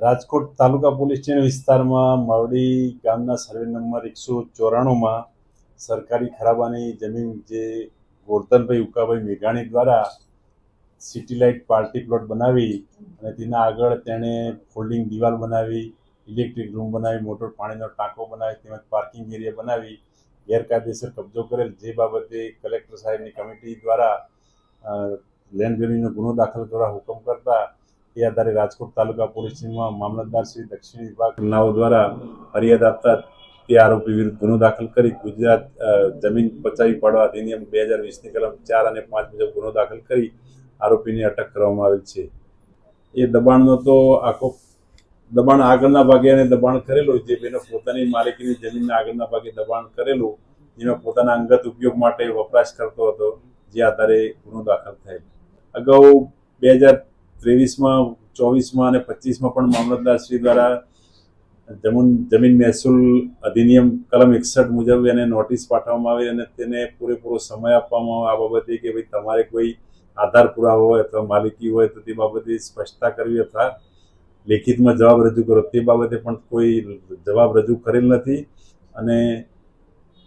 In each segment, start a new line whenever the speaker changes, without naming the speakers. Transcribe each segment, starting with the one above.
રાજકોટ તાલુકા police station વિસ્તારમાં માવડી ગામના survey number 194માં સરકારી ખરાબાની જમીન જે ગોરધનભાઈ ઉકાભાઈ મેઘાણી દ્વારા સિટી લાઇટ પાર્ટી પ્લોટ બનાવી અને તેના આગળ તેણે ફોલ્ડિંગ દિવાલ બનાવી, ઇલેક્ટ્રિક રૂમ બનાવી, મોટર પાણીનો ટાંકો બનાવી, તેમજ પાર્કિંગ એરિયા બનાવી ગેરકાયદેસર કબજો કરેલ, જે બાબતે કલેક્ટર સાહેબની કમિટી દ્વારા લેન્ડ ગ્રેબિંગનો ગુનો દાખલ કરવા હુકમ કરતા તે આધારે રાજકોટ તાલુકા પોલીસ સ્ટેશનમાં મામલતદાર શ્રી દક્ષિણ વિભાગ નાઓ દ્વારા ફરિયાદ આપતા તે આરોપી વિરુદ્ધ ગુનો દાખલ કરી ગુજરાત જમીન પચાવી પાડવા અધિનિયમ 2020ની કલમ 4 અને 5 મુજબ ગુનો દાખલ કરી આરોપીને અટક કરવામાં આવેલ છે. એ દબાણનો તો આખો દબાણ આગળના ભાગે એને દબાણ કરેલું, જે બેનો પોતાની માલિકીની જમીનના આગળના ભાગે દબાણ કરેલું, જેમાં પોતાના અંગત ઉપયોગ માટે વપરાશ કરતો હતો, જે આધારે ગુનો દાખલ થયેલ. અગાઉ 2023માં, 24માં અને 25માં પણ મામલતદાર શ્રી દ્વારા જમીન મહેસૂલ અધિનિયમ કલમ 61 મુજબ એને નોટિસ પાઠવવામાં આવી અને તેને પૂરેપૂરો સમય આપવામાં આવે આ બાબતે કે ભાઈ તમારે કોઈ આધાર પુરાવો હોય અથવા માલિકી હોય તો તે બાબતે સ્પષ્ટતા કરવી અથવા લેખિતમાં જવાબ રજૂ કરો. તે બાબતે પણ કોઈ જવાબ રજૂ કરેલ નથી અને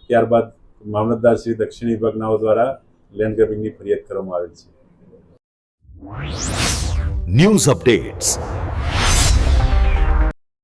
ત્યારબાદ મામલતદાર શ્રી દક્ષિણ વિભાગનાઓ દ્વારા લેન્ડ ગ્રેબિંગની ફરિયાદ કરવામાં આવેલ છે.
News updates,